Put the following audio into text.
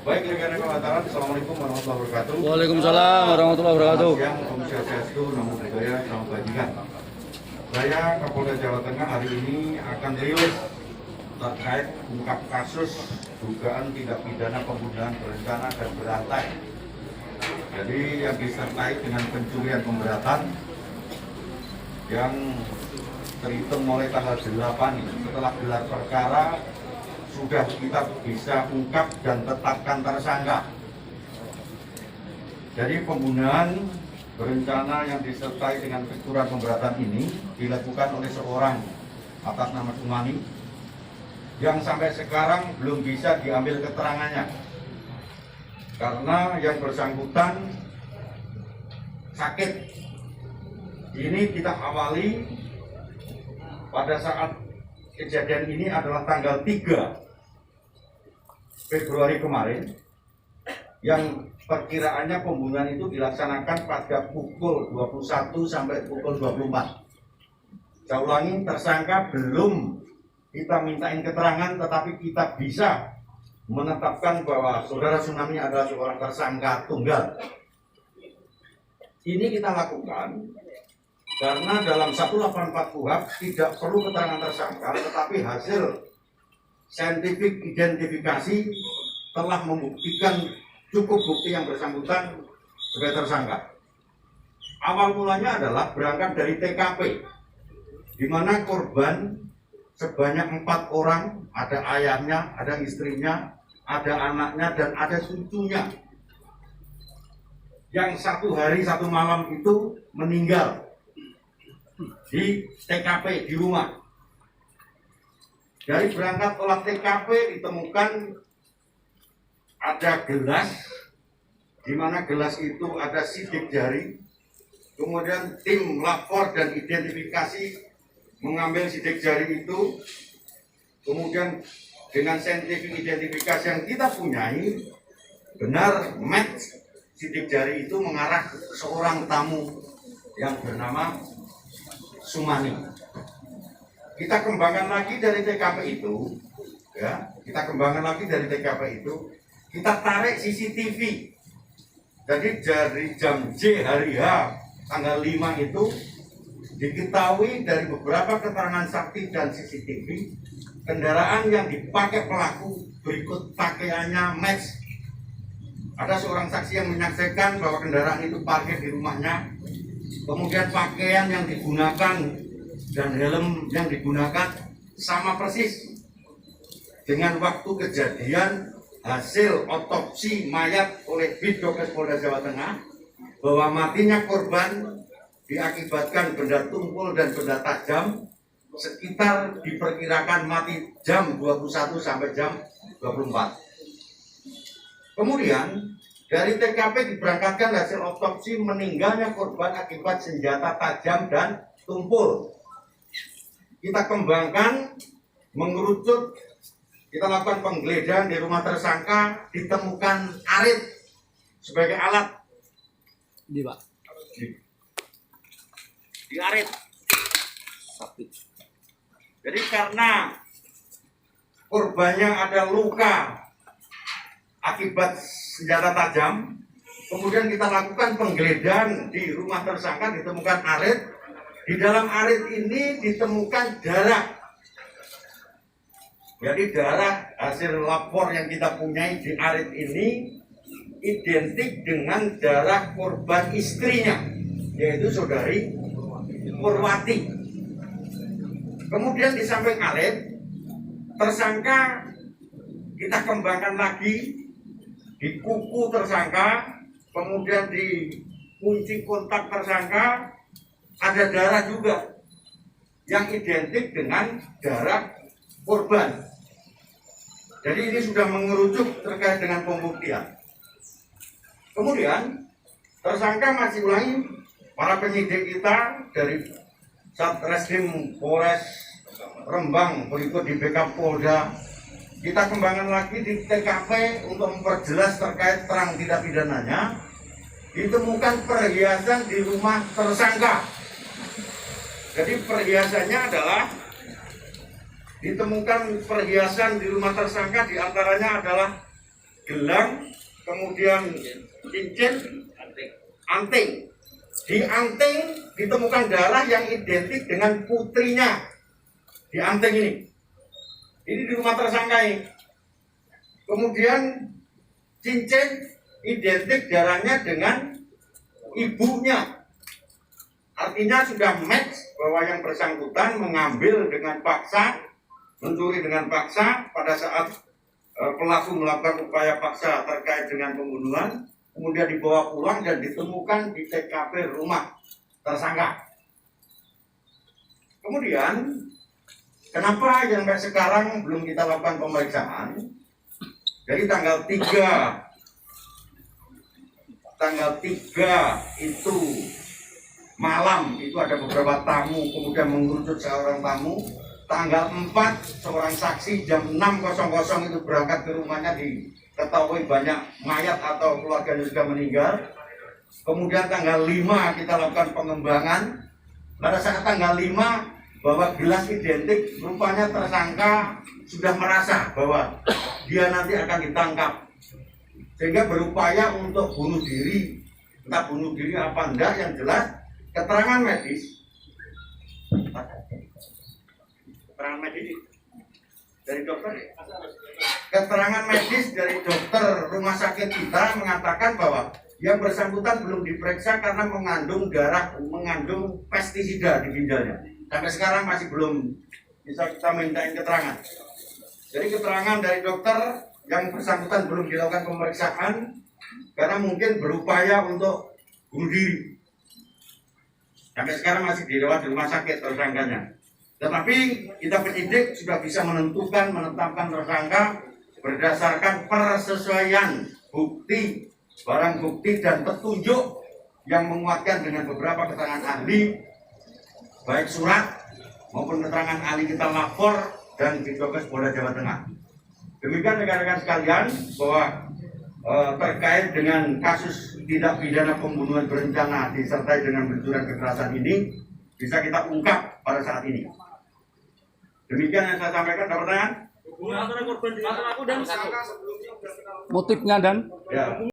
Baik, rekan-rekan wartawan, Assalamualaikum warahmatullahi wabarakatuh. Waalaikumsalam warahmatullahi wabarakatuh. Selamat siang, Om Swastiastu, Namo Buddhaya, Salam Kebajikan. Saya Kapolda Jawa Tengah hari ini akan rilis terkait ungkap kasus dugaan tindak pidana pembunuhan berencana dan berantai. Jadi yang disertai dengan pencurian pemberatan yang terhitung mulai tanggal 8 setelah gelar perkara sudah kita bisa ungkap dan tetapkan tersangka. Jadi pembunuhan berencana yang disertai dengan pencurian pemberatan ini dilakukan oleh seorang atas nama Sumani yang sampai sekarang belum bisa diambil keterangannya karena yang bersangkutan sakit. Ini kita awali pada saat kejadian ini adalah tanggal 3 Februari kemarin, yang perkiraannya pembunuhan itu dilaksanakan pada pukul 21 sampai pukul 24. Saya ulangi, tersangka belum kita mintain keterangan, tetapi kita bisa menetapkan bahwa saudara Tsunami adalah seorang tersangka tunggal. Ini kita lakukan karena dalam 184 KUHP tidak perlu keterangan tersangka, tetapi hasil saintifik identifikasi telah membuktikan cukup bukti yang bersangkutan sebagai tersangka. Awal mulanya adalah berangkat dari TKP, di mana korban sebanyak 4 orang, ada ayahnya, ada istrinya, ada anaknya, dan ada cucunya. Yang 1 hari 1 malam itu meninggal di TKP di rumah. Dari berangkat olah TKP ditemukan ada gelas, di mana gelas itu ada sidik jari. Kemudian tim lapor dan identifikasi mengambil sidik jari itu. Kemudian dengan saintifik identifikasi yang kita punyai, benar match sidik jari itu mengarah ke seorang tamu yang bernama Sumani. Kita kembangkan lagi dari TKP itu, ya, kita tarik CCTV. Jadi dari jam J hari H tanggal 5 itu diketahui dari beberapa keterangan saksi dan CCTV, kendaraan yang dipakai pelaku berikut pakaiannya match. Ada seorang saksi yang menyaksikan bahwa kendaraan itu parkir di rumahnya, kemudian pakaian yang digunakan dan helm yang digunakan sama persis dengan waktu kejadian hasil otopsi mayat oleh Bidokes Polda Jawa Tengah, bahwa matinya korban diakibatkan benda tumpul dan benda tajam sekitar diperkirakan mati jam 21 sampai jam 24. Kemudian dari TKP diberangkatkan hasil otopsi meninggalnya korban akibat senjata tajam dan tumpul. Kita kembangkan, mengerucut, kita lakukan penggeledahan di rumah tersangka, ditemukan arit sebagai alat. Di Pak. Di arit. Jadi karena korbannya ada luka akibat senjata tajam, kemudian kita lakukan penggeledahan di rumah tersangka, ditemukan arit. Di dalam arit ini ditemukan darah. Jadi darah hasil lapor yang kita punyai di arit ini identik dengan darah korban istrinya, yaitu saudari Purwati. Kemudian di samping arit, tersangka kita kembangkan lagi di kuku tersangka, kemudian di kunci kontak tersangka ada darah juga yang identik dengan darah korban. Jadi ini sudah mengerucut terkait dengan pembuktian. Kemudian tersangka masih ulangi, para penyidik kita dari Satreskrim Polres Rembang berikut di BK Polda, kita kembangkan lagi di TKP untuk memperjelas terkait terang tindak pidananya. Ditemukan perhiasan di rumah tersangka. Jadi perhiasannya adalah ditemukan perhiasan di rumah tersangka, diantaranya adalah gelang, kemudian cincin, anting. Di anting ditemukan darah yang identik dengan putrinya. Di anting ini. Ini di rumah tersangka ini. Kemudian cincin identik darahnya dengan ibunya. Artinya sudah match bahwa yang bersangkutan mengambil dengan paksa, mencuri dengan paksa pada saat pelaku melakukan upaya paksa terkait dengan pembunuhan, kemudian dibawa pulang dan ditemukan di TKP rumah tersangka. Kemudian, kenapa yang sampai sekarang belum kita lakukan pemeriksaan? Jadi tanggal 3 itu malam itu ada beberapa tamu, kemudian mengerucut seorang tamu. Tanggal 4 seorang saksi jam 6.00 itu berangkat ke rumahnya, diketahui banyak mayat atau keluarganya sudah meninggal. Kemudian tanggal 5 kita lakukan pengembangan. Pada saat tanggal 5 bahwa gelas identik, rupanya tersangka sudah merasa bahwa dia nanti akan ditangkap, sehingga berupaya untuk bunuh diri. Entah bunuh diri apa enggak, yang jelas keterangan medis dari dokter, keterangan medis dari dokter rumah sakit kita mengatakan bahwa yang bersangkutan belum diperiksa karena mengandung pestisida di ginjalnya. Sampai sekarang masih belum bisa kita mintain keterangan. Jadi keterangan dari dokter yang bersangkutan belum dilakukan pemeriksaan karena mungkin berupaya untuk bunuh diri. Sampai sekarang masih dirawat di rumah sakit tersangkanya. Tetapi kita penyidik sudah bisa menetapkan tersangka berdasarkan persesuaian bukti, barang bukti dan petunjuk yang menguatkan dengan beberapa keterangan ahli, baik surat maupun keterangan ahli kita lapor dan di Polda Jawa Tengah. Demikian rekan-rekan sekalian bahwa terkait dengan kasus tindak pidana pembunuhan berencana disertai dengan benturan kekerasan ini bisa kita ungkap pada saat ini. Demikian yang saya sampaikan. Ada pertanyaan? Motifnya dan Ya.